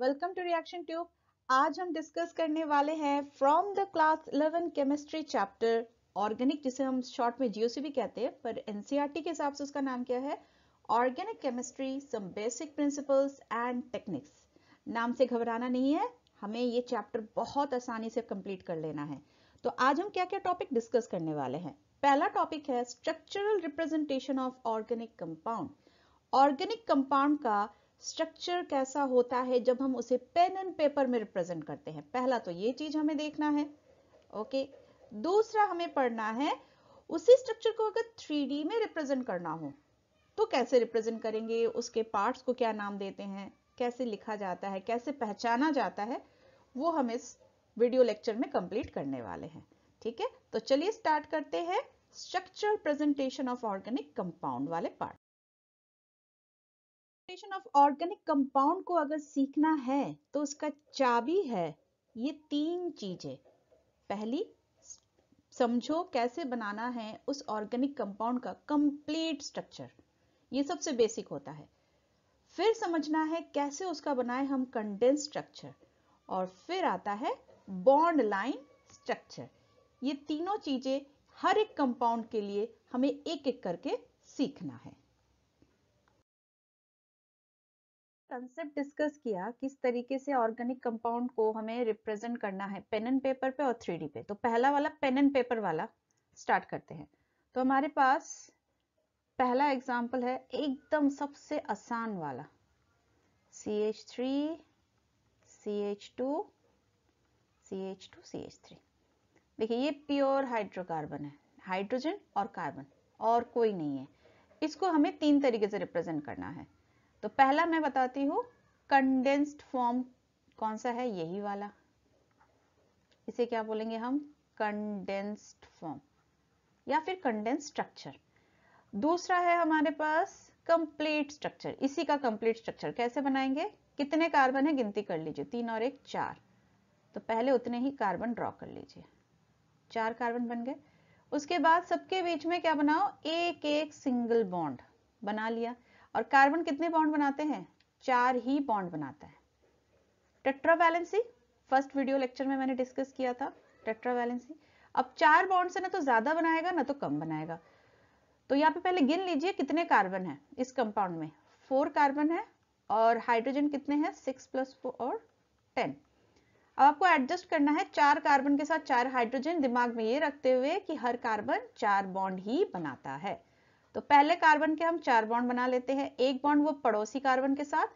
Welcome to reaction tube. आज हम discuss करने वाले हैं from the class 11 chemistry chapter organic, जिसे हम शॉर्ट में जीओसी भी कहते हैं, पर एनसीईआरटी के हिसाब से उसका नाम क्या है? Organic chemistry, some basic principles and techniques. नाम से घबराना नहीं है, हमें ये चैप्टर बहुत आसानी से कंप्लीट कर लेना है। तो आज हम क्या क्या टॉपिक डिस्कस करने वाले हैं? पहला टॉपिक है structural representation of organic compound. Organic compound का स्ट्रक्चर कैसा होता है जब हम उसे पेन एंड पेपर में रिप्रेजेंट करते हैं। पहला तो ये चीज हमें देखना है। ओके, दूसरा हमें पढ़ना है उसी स्ट्रक्चर को अगर 3D में रिप्रेजेंट करना हो तो कैसे रिप्रेजेंट करेंगे, उसके पार्ट्स को क्या नाम देते हैं, कैसे लिखा जाता है, कैसे पहचाना जाता है, वो हम इस वीडियो लेक्चर में कंप्लीट करने वाले हैं। ठीक है, तो चलिए स्टार्ट करते हैं structural presentation of organic compound वाले पार्ट। ऑफ ऑर्गेनिक कंपाउंड को अगर सीखना है तो उसका चाबी है ये तीन चीजें। पहली, समझो कैसे बनाना है उस ऑर्गेनिक कंपाउंड का कंप्लीट स्ट्रक्चर, ये सबसे बेसिक होता है। फिर समझना है कैसे उसका बनाए हम कंडेंस स्ट्रक्चर, और फिर आता है बॉन्ड लाइन स्ट्रक्चर। ये तीनों चीजें हर एक कंपाउंड के लिए हमें एक एक करके सीखना है। कंसेप्ट डिस्कस किया किस तरीके से ऑर्गेनिक कंपाउंड को हमें रिप्रेजेंट करना है पेन एंड पेपर पे और 3D पे। तो पहला वाला पेन एंड पेपर वाला स्टार्ट करते हैं। तो हमारे पास पहला एग्जांपल है एकदम सबसे आसान वाला, CH3 CH2 CH2 CH3। देखिए ये प्योर हाइड्रोकार्बन है, हाइड्रोजन और कार्बन, और कोई नहीं है। इसको हमें तीन तरीके से रिप्रेजेंट करना है। तो पहला मैं बताती हूँ, कंडेंस्ड फॉर्म कौन सा है, यही वाला, इसे क्या बोलेंगे हम, कंडेंस्ड फॉर्म या फिर कंडेंस्ड स्ट्रक्चर। दूसरा है हमारे पास कंप्लीट स्ट्रक्चर। इसी का कंप्लीट स्ट्रक्चर कैसे बनाएंगे, कितने कार्बन है गिनती कर लीजिए, 3 और 1 4। तो पहले उतने ही कार्बन ड्रॉ कर लीजिए, 4 कार्बन बन गए। उसके बाद सबके बीच में क्या बनाओ, एक एक सिंगल बॉन्ड बना लिया। और कार्बन कितने बॉन्ड बनाते हैं, 4 ही बॉन्ड बनाता है। टेट्रावैलेंसी फर्स्ट वीडियो लेक्चर में मैंने डिस्कस किया था, टेट्रावैलेंसी। अब 4 बॉन्ड से ना तो ज्यादा बनाएगा ना तो कम बनाएगा। तो यहाँ पे पहले गिन लीजिए कितने कार्बन है इस कंपाउंड में, 4 कार्बन है, और हाइड्रोजन कितने हैं, 6 + 4 और 10। अब आपको एडजस्ट करना है 4 कार्बन के साथ 4 हाइड्रोजन, दिमाग में ये रखते हुए कि हर कार्बन 4 बॉन्ड ही बनाता है। तो पहले कार्बन के हम 4 बॉन्ड बना लेते हैं, एक बॉन्ड वो पड़ोसी कार्बन के साथ,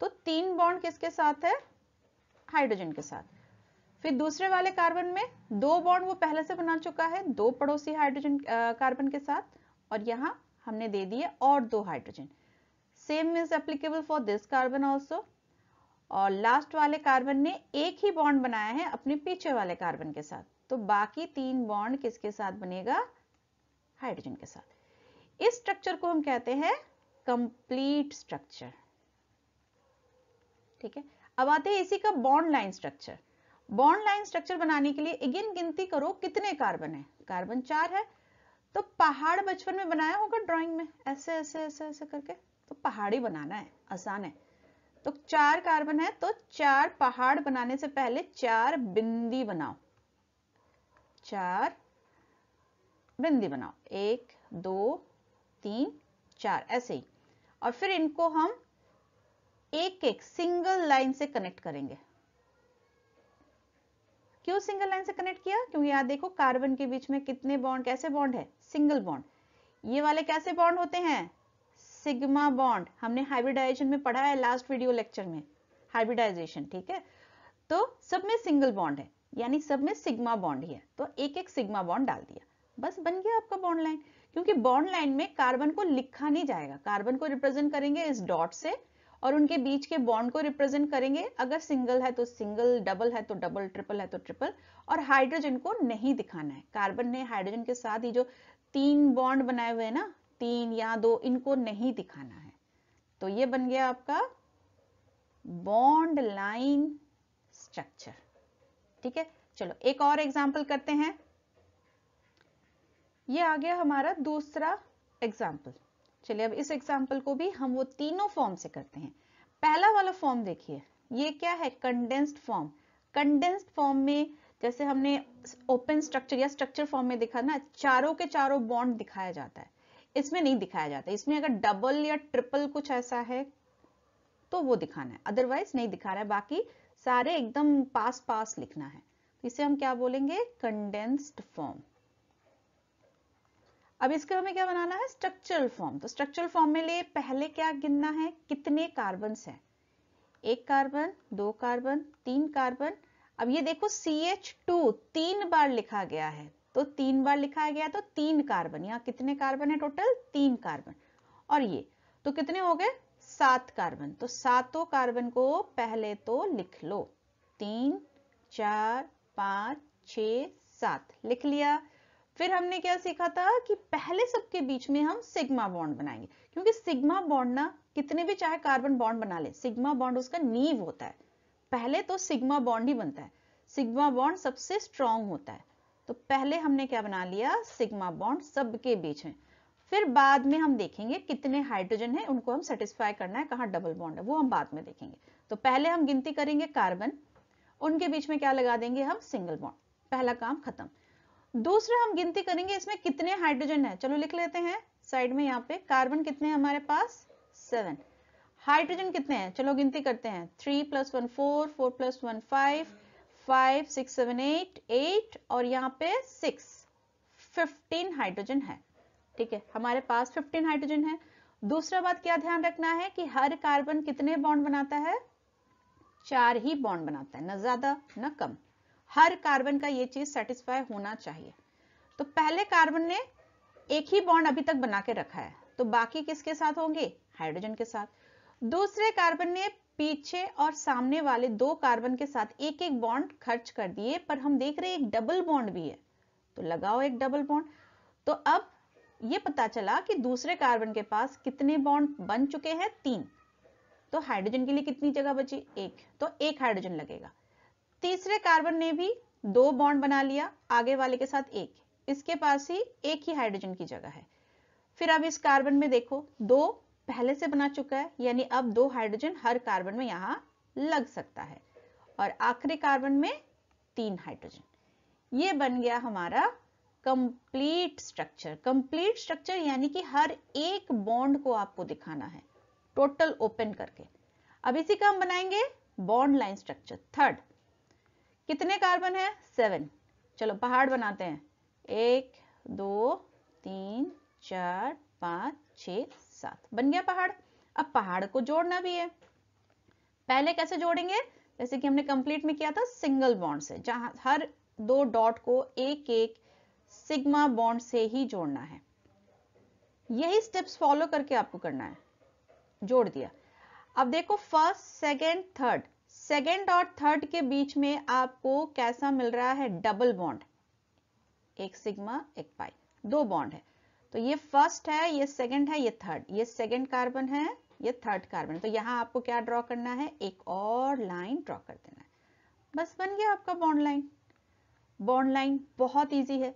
तो 3 बॉन्ड किसके साथ है, हाइड्रोजन के साथ। फिर दूसरे वाले कार्बन में 2 बॉन्ड वो पहले से बना चुका है, 2 पड़ोसी हाइड्रोजन कार्बन के साथ, और यहां हमने दे दिए और 2 hydrogen. Same is applicable for this carbon also. और लास्ट वाले कार्बन ने एक ही बॉन्ड बनाया है अपने पीछे वाले कार्बन के साथ, तो बाकी 3 बॉन्ड किसके साथ बनेगा, हाइड्रोजन के साथ। इस स्ट्रक्चर को हम कहते हैं कंप्लीट स्ट्रक्चर। ठीक है, अब आते हैं इसी का bond line structure. Bond line structure बनाने के लिए अगेन गिनती करो कितने कार्बन है, कार्बन 4 है। तो पहाड़ बचपन में बनाया होगा ड्राइंग में, ऐसे ऐसे ऐसे ऐसे करके, तो पहाड़ी बनाना है, आसान है। तो 4 कार्बन है, तो 4 पहाड़ बनाने से पहले 4 बिंदी बनाओ, 4 बिंदी बनाओ, 1 2 3 4 ऐसे ही। और फिर इनको हम एक एक सिंगल लाइन से कनेक्ट करेंगे। क्यों सिंगल लाइन से कनेक्ट किया, क्योंकि यहां देखो कार्बन के बीच में कितने बॉन्ड, कैसे बॉन्ड है, सिंगल बॉन्ड। ये वाले कैसे बॉन्ड होते हैं, सिग्मा बॉन्ड। हमने हाइब्रिडाइजेशन में पढ़ा है लास्ट वीडियो लेक्चर में, हाइब्रिडाइजेशन। ठीक है, तो सब में सिंगल बॉन्ड है, यानी सब में सिग्मा बॉन्ड ही है, तो एक एक सिग्मा बॉन्ड डाल दिया, बस बन गया आपका बॉन्ड लाइन। क्योंकि बॉन्ड लाइन में कार्बन को लिखा नहीं जाएगा, कार्बन को रिप्रेजेंट करेंगे इस डॉट से, और उनके बीच के बॉन्ड को रिप्रेजेंट करेंगे, अगर सिंगल है तो सिंगल, डबल है तो डबल, ट्रिपल है तो ट्रिपल। और हाइड्रोजन को नहीं दिखाना है, कार्बन ने हाइड्रोजन के साथ ही जो 3 बॉन्ड बनाए हुए हैं ना, 3 या 2, इनको नहीं दिखाना है। तो ये बन गया आपका बॉन्ड लाइन स्ट्रक्चर। ठीक है, चलो एक और एग्जांपल करते हैं। ये आ गया हमारा दूसरा एग्जांपल। चलिए अब इस एग्जांपल को भी हम वो तीनों फॉर्म से करते हैं। पहला वाला फॉर्म देखिए, ये क्या है? Condensed form. कंडेंस्ड फॉर्म में जैसे हमने ओपन स्ट्रक्चर या स्ट्रक्चर फॉर्म में देखा ना, चारों के चारों बॉन्ड दिखाया जाता है, इसमें नहीं दिखाया जाता। इसमें अगर डबल या ट्रिपल कुछ ऐसा है तो वो दिखाना है, अदरवाइज नहीं दिखा रहा है, बाकी सारे एकदम पास पास लिखना है। इसे हम क्या बोलेंगे? Condensed form. अब इसका हमें क्या बनाना है? Structural form. तो स्ट्रक्चरल फॉर्म में लिए पहले क्या गिनना है? कितने कार्बन्स हैं? 1 कार्बन, 2 कार्बन, 3 कार्बन। अब ये देखो CH2 3 बार लिखा गया है, तो 3 बार लिखा गया तो 3 कार्बन। यहाँ कितने कार्बन है टोटल? 3 कार्बन। और ये तो कितने हो गए? 7 कार्बन। तो सातों कार्बन को पहले तो लिख लो, 3 4 5 6 7 लिख लिया। फिर हमने क्या सीखा था कि पहले सबके बीच में हम सिग्मा बॉन्ड बनाएंगे, क्योंकि सिग्मा बॉन्ड ना कितने भी चाहे कार्बन बॉन्ड बना ले, सिग्मा बॉन्ड उसका नींव होता है। पहले तो सिग्मा बॉन्ड ही बनता है, सिग्मा बॉन्ड सबसे स्ट्रॉन्ग होता है। तो पहले हमने क्या बना लिया? सिग्मा बॉन्ड सबके बीच में। फिर बाद में हम देखेंगे कितने हाइड्रोजन है, उनको हम सेटिस्फाई करना है, कहाँ डबल बॉन्ड है वो हम बाद में देखेंगे। तो पहले हम गिनती करेंगे कार्बन, उनके बीच में क्या लगा देंगे हम? Single bond. पहला काम खत्म। दूसरा हम गिनती करेंगे इसमें कितने हाइड्रोजन है। चलो लिख लेते हैं साइड में। यहाँ पे कार्बन कितने हैं हमारे पास? 7। हाइड्रोजन कितने हैं? चलो गिनती करते हैं। 3 + 1 4, 4 + 1 5, 5 6 7 8, 8 और यहाँ पे 6, 15 हाइड्रोजन है। ठीक है, हमारे पास 15 हाइड्रोजन है। दूसरा बात क्या ध्यान रखना है कि हर कार्बन कितने बॉन्ड बनाता है? 4 ही बॉन्ड बनाता है, ना ज्यादा ना कम। हर कार्बन का ये चीज सेटिस्फाई होना चाहिए। तो पहले कार्बन ने एक ही बॉन्ड अभी तक बना के रखा है, तो बाकी किसके साथ होंगे? हाइड्रोजन के साथ। दूसरे कार्बन ने पीछे और सामने वाले 2 कार्बन के साथ एक एक बॉन्ड खर्च कर दिए, पर हम देख रहे हैं एक डबल बॉन्ड भी है, तो लगाओ एक डबल बॉन्ड। तो अब ये पता चला कि दूसरे कार्बन के पास कितने बॉन्ड बन चुके हैं? 3। तो हाइड्रोजन के लिए कितनी जगह बची? 1, तो 1 हाइड्रोजन लगेगा। तीसरे कार्बन ने भी 2 बॉन्ड बना लिया, आगे वाले के साथ 1, इसके पास ही 1 ही हाइड्रोजन की जगह है। फिर अब इस कार्बन में देखो 2 पहले से बना चुका है, यानी अब 2 हाइड्रोजन हर कार्बन में यहां लग सकता है, और आखिरी कार्बन में 3 हाइड्रोजन। ये बन गया हमारा कंप्लीट स्ट्रक्चर। कंप्लीट स्ट्रक्चर यानी कि हर एक बॉन्ड को आपको दिखाना है टोटल ओपन करके। अब इसी का हम बनाएंगे बॉन्ड लाइन स्ट्रक्चर। थर्ड, कितने कार्बन है? 7। चलो पहाड़ बनाते हैं। 1 2 3 4 5 6 7 बन गया पहाड़। अब पहाड़ को जोड़ना भी है। पहले कैसे जोड़ेंगे? जैसे कि हमने कंप्लीट में किया था सिंगल बॉन्ड से, जहां हर 2 डॉट को एक एक सिग्मा बॉन्ड से ही जोड़ना है। यही स्टेप्स फॉलो करके आपको करना है। जोड़ दिया। अब देखो फर्स्ट सेकेंड थर्ड, सेकेंड और थर्ड के बीच में आपको कैसा मिल रहा है? डबल बॉन्ड, एक सिग्मा एक पाई, 2 बॉन्ड है। तो ये फर्स्ट है, ये सेकंड है, ये थर्ड, ये सेकंड कार्बन है, ये थर्ड कार्बन। तो यहां आपको क्या ड्रॉ करना है? एक और लाइन ड्रॉ कर देना है। बस बन गया आपका बॉन्ड लाइन। बॉन्ड लाइन बहुत इजी है,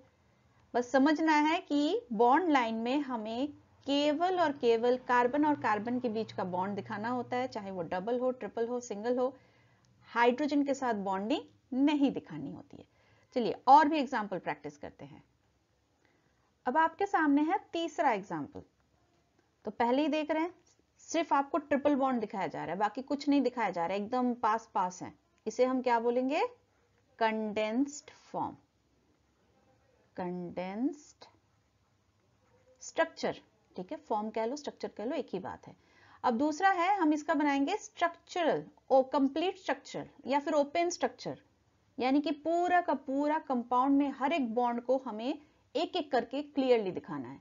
बस समझना है कि बॉन्ड लाइन में हमें केवल और केवल कार्बन और कार्बन के बीच का बॉन्ड दिखाना होता है, चाहे वो डबल हो, ट्रिपल हो, सिंगल हो। हाइड्रोजन के साथ बॉन्डिंग नहीं दिखानी होती है। चलिए और भी एग्जाम्पल प्रैक्टिस करते हैं। अब आपके सामने है तीसरा एग्जाम्पल। तो पहले ही देख रहे हैं सिर्फ आपको ट्रिपल बॉन्ड दिखाया जा रहा है, बाकी कुछ नहीं दिखाया जा रहा है, एकदम पास पास है। इसे हम क्या बोलेंगे? Condensed form, condensed structure. ठीक है, फॉर्म कह लो स्ट्रक्चर कह लो, एक ही बात है। अब दूसरा है, हम इसका बनाएंगे स्ट्रक्चरल और कंप्लीट स्ट्रक्चर या फिर ओपन स्ट्रक्चर, यानी कि पूरा का पूरा कंपाउंड में हर एक बॉन्ड को हमें एक एक करके क्लियरली दिखाना है।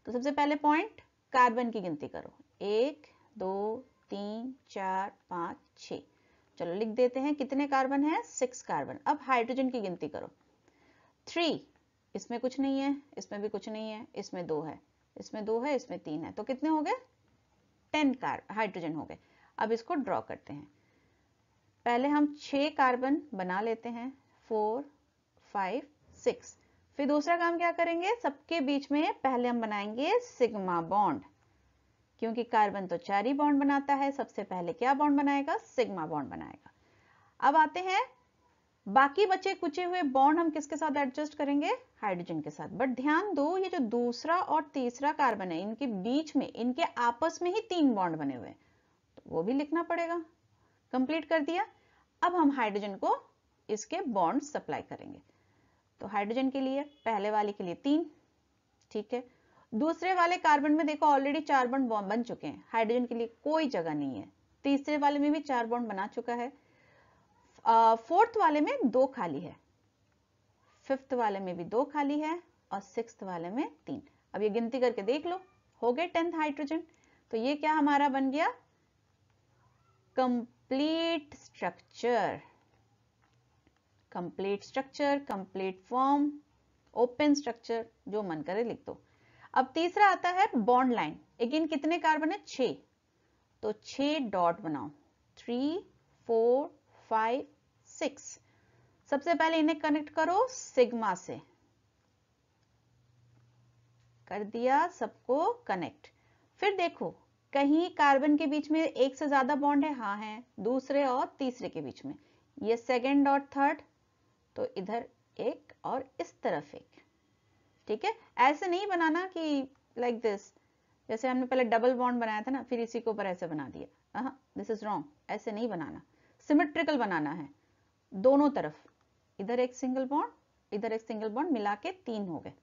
तो सबसे पहले पॉइंट, कार्बन की गिनती करो। 1 2 3 4 5 6। चलो लिख देते हैं कितने कार्बन है? 6 कार्बन। अब हाइड्रोजन की गिनती करो। 3, इसमें कुछ नहीं है, इसमें भी कुछ नहीं है, इसमें 2 है, इसमें 2 है, इसमें 3 है, तो कितने हो गए? 10 हाइड्रोजन हो गए। अब इसको ड्रॉ करते हैं। पहले हम 6 कार्बन बना लेते हैं, 4 5 6। फिर दूसरा काम क्या करेंगे? सबके बीच में पहले हम बनाएंगे सिग्मा बॉन्ड, क्योंकि कार्बन तो 4 ही बॉन्ड बनाता है, सबसे पहले क्या बॉन्ड बनाएगा, सिग्मा बॉन्ड बनाएगा। अब आते हैं बाकी बचे कुचे हुए बॉन्ड हम किसके साथ एडजस्ट करेंगे, हाइड्रोजन के साथ। बट ध्यान दो, ये जो दूसरा और तीसरा कार्बन है, इनके बीच में, इनके आपस में ही 3 बॉन्ड बने हुए हैं, तो वो भी लिखना पड़ेगा। कंप्लीट कर दिया। अब हम हाइड्रोजन को इसके बॉन्ड सप्लाई करेंगे। तो हाइड्रोजन के लिए, पहले वाले के लिए 3, ठीक है। दूसरे वाले कार्बन में देखो ऑलरेडी 4 बॉन्ड बन चुके हैं, हाइड्रोजन के लिए कोई जगह नहीं है। तीसरे वाले में भी 4 बॉन्ड बना चुका है। फोर्थ वाले में 2 खाली है, फिफ्थ वाले में भी 2 खाली है, और सिक्स्थ वाले में 3। अब ये गिनती करके देख लो, हो गए 10th हाइड्रोजन। तो ये क्या हमारा बन गया, complete structure. Complete structure, complete form, open structure, जो मन करे लिख दो। अब तीसरा आता है बॉन्ड लाइन। अगेन कितने कार्बन है, 6, तो 6 डॉट बनाओ, 3 4 5 6। सबसे पहले इन्हें कनेक्ट करो सिग्मा से, कर दिया सबको कनेक्ट। फिर देखो कहीं कार्बन के बीच में एक से ज्यादा बॉन्ड है, हाँ है, दूसरे और तीसरे के बीच में, ये सेकेंड और थर्ड, तो इधर एक और इस तरफ एक, ठीक है। ऐसे नहीं बनाना कि लाइक दिस, जैसे हमने पहले डबल बॉन्ड बनाया था ना, फिर इसी के ऊपर ऐसे बना दिया, दिस इज रॉन्ग। ऐसे नहीं बनाना, सिमेट्रिकल बनाना है दोनों तरफ। इधर एक सिंगल बॉन्ड, इधर एक सिंगल बॉन्ड, मिला के 3 हो गए।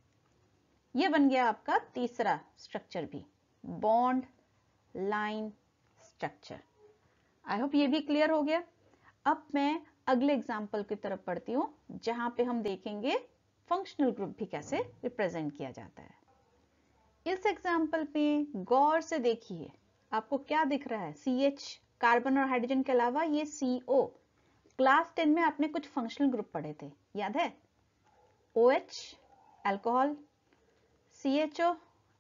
ये बन गया आपका तीसरा स्ट्रक्चर भी, bond line structure. I hope ये भी क्लियर हो गया। अब मैं अगले एग्जाम्पल की तरफ पढ़ती हूँ, जहां पे हम देखेंगे फंक्शनल ग्रुप भी कैसे रिप्रेजेंट किया जाता है। इस एग्जाम्पल में गौर से देखिए, आपको क्या दिख रहा है, CH कार्बन और हाइड्रोजन के अलावा ये CO। क्लास 10 में आपने कुछ फंक्शनल ग्रुप पढ़े थे, याद है, OH अल्कोहल, CHO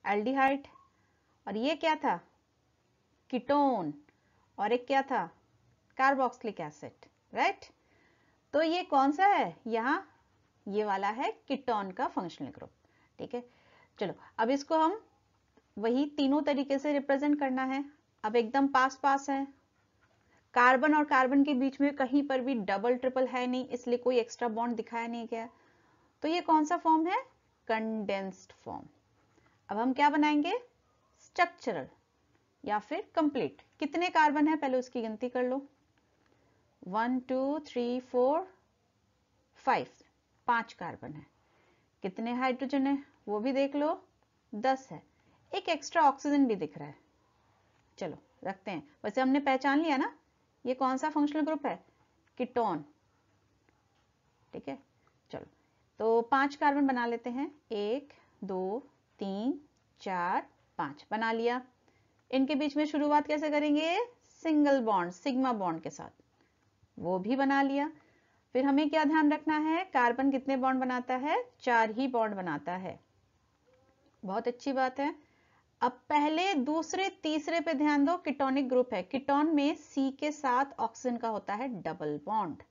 एल्डिहाइड, और ये क्या था, कीटोन, और एक क्या था, कार्बोक्सिलिक एसिड, राइट। तो ये कौन सा है, यहाँ ये वाला है कीटोन का फंक्शनल ग्रुप, ठीक है। चलो अब इसको हम वही तीनों तरीके से रिप्रेजेंट करना है। अब एकदम पास पास है, कार्बन और कार्बन के बीच में कहीं पर भी डबल ट्रिपल है नहीं, इसलिए कोई एक्स्ट्रा बॉन्ड दिखाया नहीं गया। तो ये कौन सा फॉर्म है, कंडेंस्ड फॉर्म। अब हम क्या बनाएंगे, स्ट्रक्चरल या फिर कंप्लीट। कितने कार्बन है पहले उसकी गिनती कर लो, 1 2 3 4 5, 5 कार्बन है। कितने हाइड्रोजन है वो भी देख लो, 10 है। एक एक्स्ट्रा ऑक्सीजन भी दिख रहा है। चलो रखते हैं, वैसे हमने पहचान लिया ना ये कौन सा फंक्शनल ग्रुप है, कीटोन, ठीक है। चलो तो 5 कार्बन बना लेते हैं, 1 2 3 4 5 बना लिया। इनके बीच में शुरुआत कैसे करेंगे, सिंगल बॉन्ड, सिग्मा बॉन्ड के साथ, वो भी बना लिया। फिर हमें क्या ध्यान रखना है, कार्बन कितने बॉन्ड बनाता है, 4 ही बॉन्ड बनाता है, बहुत अच्छी बात है। अब पहले दूसरे तीसरे पे ध्यान दो, कीटोनिक ग्रुप है, कीटोन में C के साथ ऑक्सीजन का होता है डबल बॉन्ड,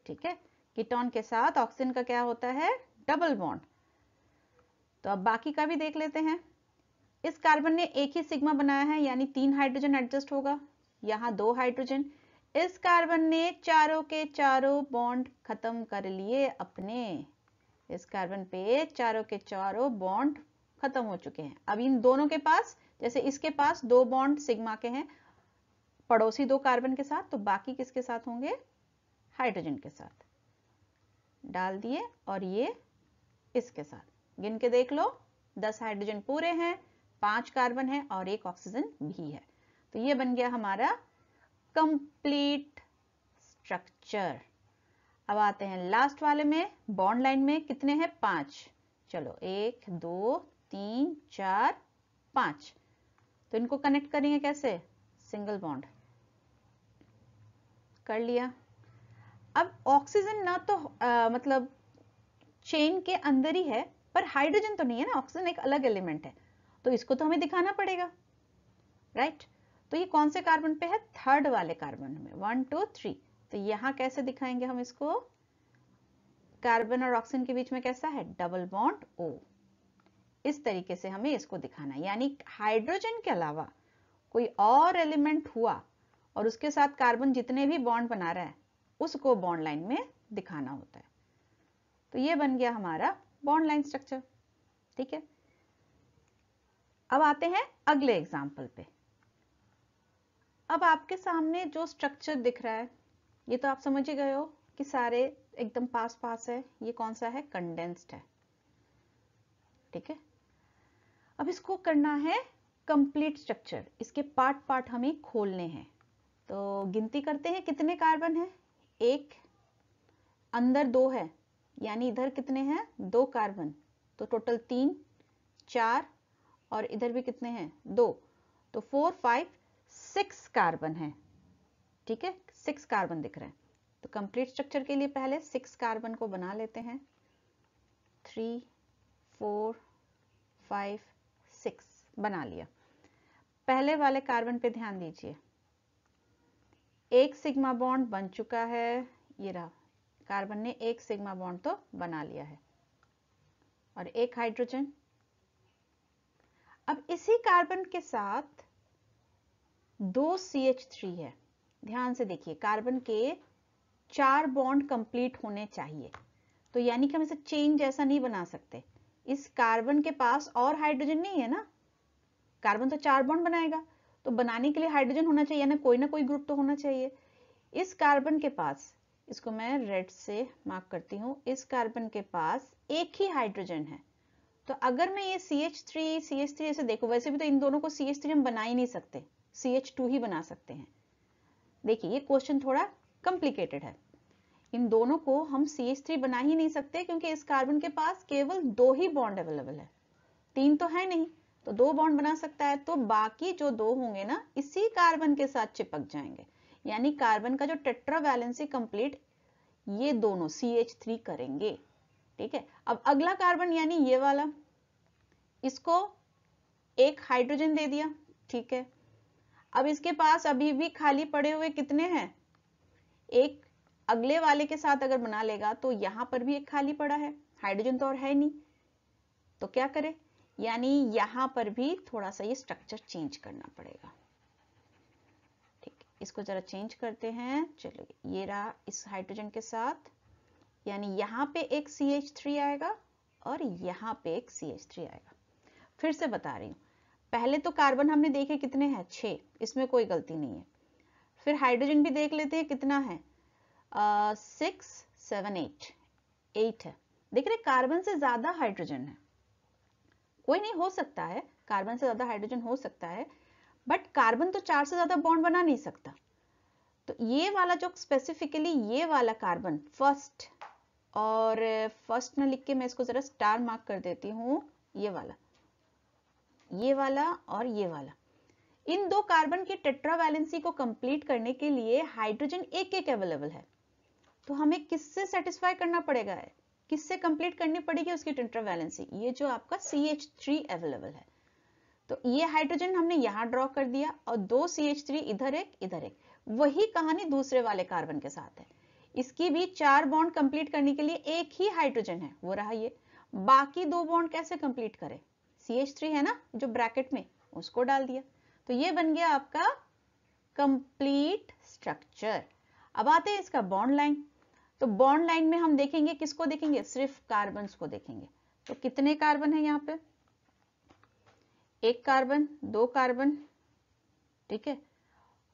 ठीक है। कीटोन के साथ ऑक्सीजन का क्या होता है, डबल बॉन्ड। तो अब बाकी का भी देख लेते हैं। इस कार्बन ने एक ही सिग्मा बनाया है, यानी 3 हाइड्रोजन एडजस्ट होगा, यहाँ 2 हाइड्रोजन। इस कार्बन ने चारों के चारों बॉन्ड खत्म कर लिए अपने, इस कार्बन पे चारों के चारों बॉन्ड खत्म हो चुके हैं। अब इन दोनों के पास, जैसे इसके पास 2 बॉन्ड सिग्मा के हैं पड़ोसी 2 कार्बन के साथ, तो बाकी किसके साथ होंगे, हाइड्रोजन के साथ डाल दिए, और ये इसके साथ गिन के देख लो, 10 हाइड्रोजन पूरे हैं, 5 कार्बन है और 1 ऑक्सीजन भी है। तो ये बन गया हमारा कंप्लीट स्ट्रक्चर। अब आते हैं लास्ट वाले में, बॉन्ड लाइन में कितने हैं, 5। चलो 1 2 3 4 5, तो इनको कनेक्ट करेंगे कैसे, सिंगल बॉन्ड कर लिया। अब ऑक्सीजन ना तो मतलब चेन के अंदर ही है, पर हाइड्रोजन तो नहीं है ना, ऑक्सीजन एक अलग एलिमेंट है, तो इसको तो हमें दिखाना पड़ेगा, राइट। तो ये कौन से कार्बन पे है, थर्ड वाले कार्बन में, 1 2 3। तो यहां कैसे दिखाएंगे हम इसको, कार्बन और ऑक्सीजन के बीच में कैसा है, डबल बॉन्ड O। इस तरीके से हमें इसको दिखाना है, यानी हाइड्रोजन के अलावा कोई और एलिमेंट हुआ और उसके साथ कार्बन जितने भी बॉन्ड बना रहा है उसको बॉन्ड लाइन में दिखाना होता है। तो ये बन गया हमारा बॉन्ड लाइन स्ट्रक्चर। ठीक है, अब आते हैं अगले एग्जाम्पल पे। अब आपके सामने जो स्ट्रक्चर दिख रहा है ये तो आप समझ ही गए हो कि सारे एकदम पास पास है। ये कौन सा है? कंडेंस्ड है। ठीक है, अब इसको करना है कंप्लीट स्ट्रक्चर, इसके पार्ट पार्ट हमें खोलने हैं। तो गिनती करते हैं कितने कार्बन है। एक, अंदर दो है, यानी इधर कितने हैं? दो कार्बन, तो टोटल 3, 4, और इधर भी कितने हैं? 2, तो 4, 5, 6 कार्बन है। ठीक है, 6 कार्बन दिख रहे हैं। तो कंप्लीट स्ट्रक्चर के लिए पहले 6 कार्बन को बना लेते हैं। 3, 4, 5, 6 बना लिया। पहले वाले कार्बन पे ध्यान दीजिए, एक सिग्मा बॉन्ड बन चुका है। ये रहा, कार्बन ने एक सिग्मा बॉन्ड तो बना लिया है, और एक हाइड्रोजन। अब इसी कार्बन के साथ 2 CH3 है। ध्यान से देखिए, कार्बन के 4 बॉन्ड कंप्लीट होने चाहिए। तो यानी कि हम इसे चेन जैसा नहीं बना सकते। इस कार्बन के पास और हाइड्रोजन नहीं है ना, कार्बन तो 4 बॉन्ड बनाएगा, तो बनाने के लिए हाइड्रोजन होना चाहिए ना कोई ग्रुप तो होना चाहिए। इस कार्बन के पास, इसको मैं रेड से मार्क करती हूं, इस कार्बन के पास एक ही हाइड्रोजन है। तो अगर मैं ये CH3 ऐसे देखो, वैसे भी तो इन दोनों को CH3 हम बना ही नहीं सकते, CH2 ही बना सकते हैं। देखिए ये क्वेश्चन थोड़ा कॉम्प्लिकेटेड है। इन दोनों को हम CH3 बना ही नहीं सकते, क्योंकि इस कार्बन के पास केवल 2 ही बॉन्ड अवेलेबल है, 3 तो है नहीं। तो 2 बॉन्ड बना सकता है, तो बाकी जो 2 होंगे ना, इसी कार्बन के साथ चिपक जाएंगे। यानी कार्बन का जो टेट्रा वैलेंसी कंप्लीट ये दोनों CH3 करेंगे। ठीक है, अब अगला कार्बन यानी ये वाला, इसको एक हाइड्रोजन दे दिया। ठीक है, अब इसके पास अभी भी खाली पड़े हुए कितने हैं? एक अगले वाले के साथ अगर बना लेगा तो यहां पर भी एक खाली पड़ा है, हाइड्रोजन तो और है नहीं, तो क्या करे? यानी यहां पर भी थोड़ा सा ये स्ट्रक्चर चेंज करना पड़ेगा। ठीक, इसको जरा चेंज करते हैं। चलो, ये रहा इस हाइड्रोजन के साथ, यानी यहां पे एक CH3 आएगा और यहां पे एक CH3 आएगा। फिर से बता रही हूं, पहले तो कार्बन हमने देखे कितने हैं? 6, इसमें कोई गलती नहीं है। फिर हाइड्रोजन भी देख लेते हैं कितना है, 6, 7, 8 है। देख रहे, कार्बन से ज्यादा हाइड्रोजन है। कोई नहीं, हो सकता है कार्बन से ज्यादा हाइड्रोजन हो सकता है, बट कार्बन तो 4 से ज्यादा बॉन्ड बना नहीं सकता। तो ये वाला जो स्पेसिफिकली ये वाला कार्बन फर्स्ट, और फर्स्ट न लिख के मैं इसको जरा स्टार मार्क कर देती हूँ, ये वाला और ये वाला, इन 2 कार्बन की टेट्रा वैलेंसी को कंप्लीट करने के लिए हाइड्रोजन एक एक अवेलेबल है। तो हमें किससे सेटिस्फाई करना पड़ेगा, किससे कंप्लीट करनी पड़ेगी उसकी टेट्रा वैलेंसी? ये जो आपका CH3 अवेलेबल है। तो ये हाइड्रोजन हमने यहां ड्रॉ कर दिया, और 2 CH3 इधर एक इधर एक। वही कहानी दूसरे वाले कार्बन के साथ है, इसकी भी 4 बॉन्ड कंप्लीट करने के लिए एक ही हाइड्रोजन है, वो रहा ये। बाकी 2 बॉन्ड कैसे कंप्लीट करें? CH3 है ना जो ब्रैकेट में, उसको डाल दिया। तो ये बन गया आपका कंप्लीट स्ट्रक्चर। अब आते हैं इसका बॉन्ड लाइन। तो बॉन्ड लाइन में हम देखेंगे, किसको देखेंगे? सिर्फ कार्बन को देखेंगे। तो कितने कार्बन है यहाँ पे? एक कार्बन, 2 कार्बन। ठीक है,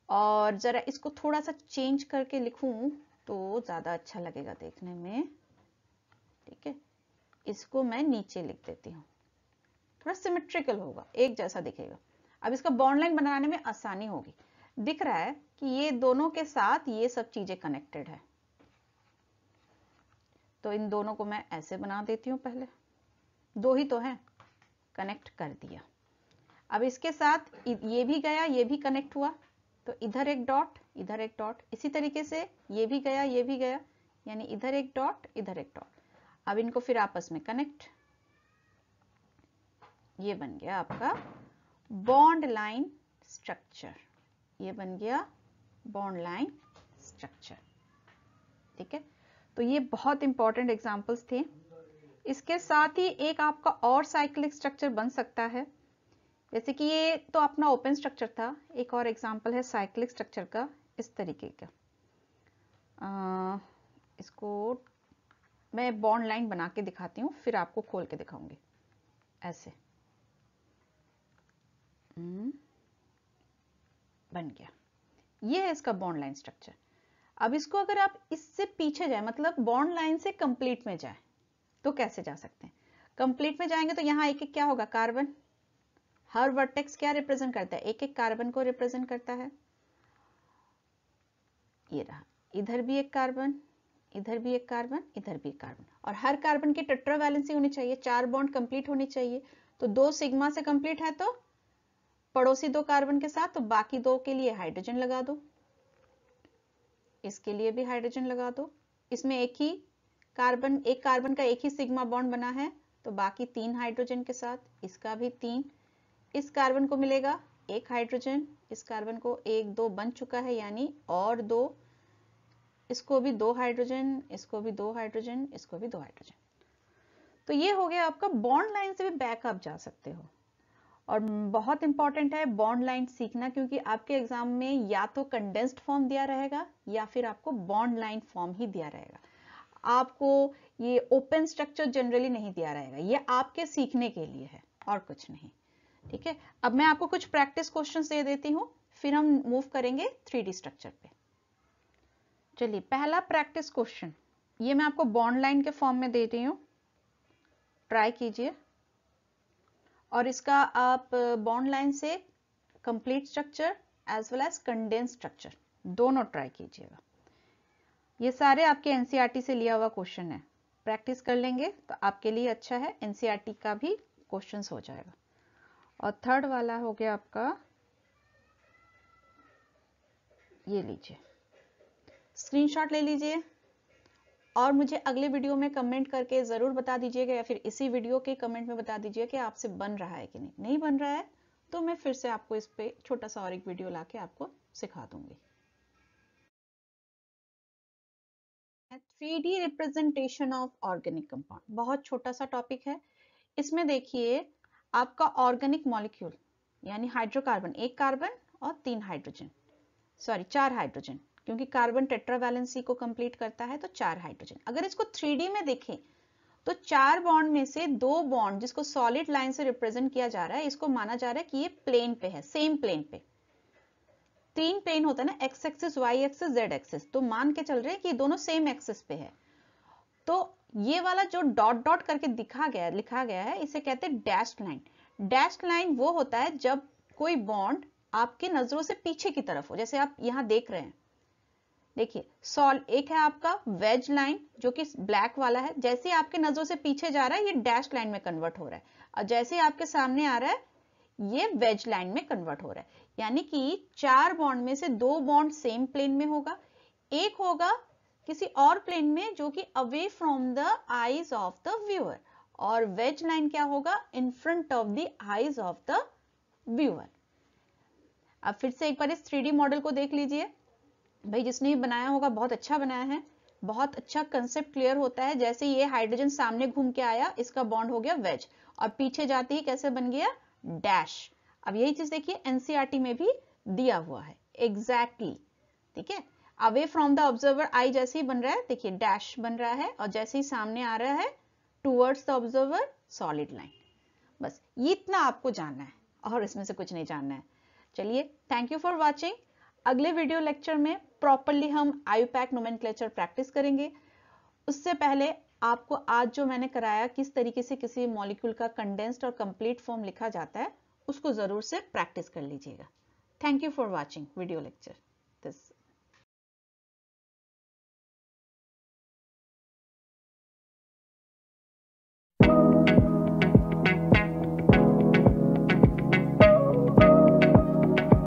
और जरा इसको थोड़ा सा चेंज करके लिखूं तो ज्यादा अच्छा लगेगा देखने में। ठीक है, इसको मैं नीचे लिख देती हूँ, थोड़ा सिमेट्रिकल होगा, एक जैसा दिखेगा। अब इसका बॉन्ड लाइन बनाने में आसानी होगी। दिख रहा है कि ये दोनों के साथ ये सब चीजें कनेक्टेड है, तो इन दोनों को मैं ऐसे बना देती हूँ। पहले 2 ही तो हैं, कनेक्ट कर दिया। अब इसके साथ ये भी गया, ये भी कनेक्ट हुआ, तो इधर एक डॉट, इधर एक डॉट। इसी तरीके से ये भी गया, ये भी गया, यानी इधर एक डॉट, इधर एक डॉट। अब इनको फिर आपस में कनेक्ट, ये बन गया आपका बॉन्ड लाइन स्ट्रक्चर। ये बन गया बॉन्ड लाइन स्ट्रक्चर। ठीक है, तो ये बहुत इंपॉर्टेंट एग्जांपल्स थे। इसके साथ ही एक आपका और साइक्लिक स्ट्रक्चर बन सकता है, जैसे कि ये तो अपना ओपन स्ट्रक्चर था, एक और एग्जांपल है साइक्लिक स्ट्रक्चर का इस तरीके का। इसको मैं बॉन्ड लाइन बना के दिखाती हूँ, फिर आपको खोल के दिखाऊंगी। ऐसे बन गया, ये है इसका बॉन्ड लाइन स्ट्रक्चर। अब इसको अगर आप इससे पीछे जाए, मतलब बॉन्ड लाइन से कंप्लीट में जाए, तो कैसे जा सकते हैं? कंप्लीट में जाएंगे तो यहाँ एक एक क्या होगा, कार्बन। हर वर्टेक्स क्या रिप्रेजेंट करता है, एक एक कार्बन को रिप्रेजेंट करता है। ये रहा, इधर भी एक कार्बन, इधर भी एक कार्बन, इधर भी एक कार्बन, और हर कार्बन की टेट्रावैलेंसी होनी चाहिए, 4 बॉन्ड कंप्लीट होनी चाहिए। तो 2 सिग्मा से कंप्लीट है तो पड़ोसी 2 कार्बन के साथ, तो बाकी 2 के लिए हाइड्रोजन लगा दो, इसके लिए भी हाइड्रोजन लगा दो। इसमें एक कार्बन का एक ही सिग्मा बॉन्ड बना है, तो बाकी 3 हाइड्रोजन के साथ, इसका भी 3। इस कार्बन को मिलेगा 1 हाइड्रोजन, इस कार्बन को 1 2 बन चुका है, यानी और 2, इसको भी 2 हाइड्रोजन, इसको भी 2 हाइड्रोजन, इसको भी 2 हाइड्रोजन। तो ये हो गया आपका। बॉन्ड लाइन से भी बैकअप जा सकते हो, और बहुत इंपॉर्टेंट है बॉन्ड लाइन सीखना, क्योंकि आपके एग्जाम में या तो कंडेंस्ड फॉर्म दिया रहेगा या फिर आपको बॉन्ड लाइन फॉर्म ही दिया रहेगा। आपको ये ओपन स्ट्रक्चर जनरली नहीं दिया रहेगा, ये आपके सीखने के लिए है और कुछ नहीं। ठीक है, अब मैं आपको कुछ प्रैक्टिस क्वेश्चंस दे देती हूँ, फिर हम मूव करेंगे 3D स्ट्रक्चर पे। चलिए, पहला प्रैक्टिस क्वेश्चन, ये मैं आपको बॉन्ड लाइन के फॉर्म में दे रही हूँ, ट्राई कीजिए। और इसका आप बॉन्ड लाइन से complete structure as well as condense structure दोनों ट्राई कीजिएगा। ये सारे आपके एनसीईआरटी से लिया हुआ क्वेश्चन है, प्रैक्टिस कर लेंगे तो आपके लिए अच्छा है, एनसीईआरटी का भी क्वेश्चंस हो जाएगा। और थर्ड वाला हो गया आपका, ये लीजिए, स्क्रीनशॉट ले लीजिए और मुझे अगले वीडियो में कमेंट करके ज़रूर बता दीजिएगा, या फिर इसी वीडियो के कमेंट में बता दीजिए कि आपसे बन रहा है कि नहीं बन रहा है, तो मैं फिर से आपको इस पे छोटा सा और एक वीडियो लाके आपको सिखा दूंगी। 3D representation of organic compound, बहुत छोटा सा टॉपिक है। इसमें देखिए आपका ऑर्गेनिक मॉलिक्यूल यानी हाइड्रोकार्बन, 1 कार्बन और 3 हाइड्रोजन, सॉरी 4 हाइड्रोजन, क्योंकि कार्बन टेट्रावैलेंसी को कंप्लीट करता है, तो 4 हाइड्रोजन। अगर इसको 3D में देखें तो 4 बॉन्ड में से 2 बॉन्ड जिसको सॉलिड लाइन से रिप्रेजेंट किया जा रहा है, इसको माना जा रहा है कि ये प्लेन पे है, सेम प्लेन पे। 3 प्लेन होता है ना, x axis, y axis, z axis, तो मान के चल रहे हैं कि दोनों सेम एक्सिस पे है। तो ये वाला जो डॉट डॉट करके लिखा गया है, इसे कहते हैं डैश्ड लाइन। डैश्ड लाइन वो होता है जब कोई बॉन्ड आपके नजरों से पीछे की तरफ हो, जैसे आप यहां देख रहे हैं। देखिए, एक है आपका वेज लाइन जो कि ब्लैक वाला है, जैसे ही आपके नजरों से पीछे जा रहा है ये डैश लाइन में कन्वर्ट हो रहा है, और जैसे ही आपके सामने आ रहा है ये वेज लाइन में कन्वर्ट हो रहा है। यानी कि 4 बॉन्ड में से 2 बॉन्ड सेम प्लेन में होगा, एक होगा किसी और प्लेन में जो कि away from the eyes of the viewer, और वेज लाइन क्या होगा, in front of the eyes of the viewer. अब फिर से एक बार इस 3D मॉडल को देख लीजिए। भाई जिसने भी बनाया होगा बहुत अच्छा बनाया है, बहुत अच्छा कंसेप्ट क्लियर होता है। जैसे ये हाइड्रोजन सामने घूम के आया, इसका बॉन्ड हो गया वेज, और पीछे जाते ही कैसे बन गया, डैश। अब यही चीज देखिए एनसीईआरटी में भी दिया हुआ है एग्जैक्टली। ठीक है, अवे फ्रॉम द ऑब्जर्वर आई जैसे ही बन रहा है, देखिए डैश बन रहा है, और जैसे ही सामने आ रहा है towards the observer solid line. बस ये इतना आपको जानना है और इसमें से कुछ नहीं जानना है। चलिए, थैंक यू फॉर वॉचिंग। अगले वीडियो लेक्चर में प्रॉपरली हम IUPAC नोमेनक्लेचर प्रैक्टिस करेंगे। उससे पहले आपको आज जो मैंने कराया किस तरीके से किसी मॉलिक्यूल का कंडेंस्ड और कंप्लीट फॉर्म लिखा जाता है, उसको जरूर से प्रैक्टिस कर लीजिएगा। Thank you for watching video lecture.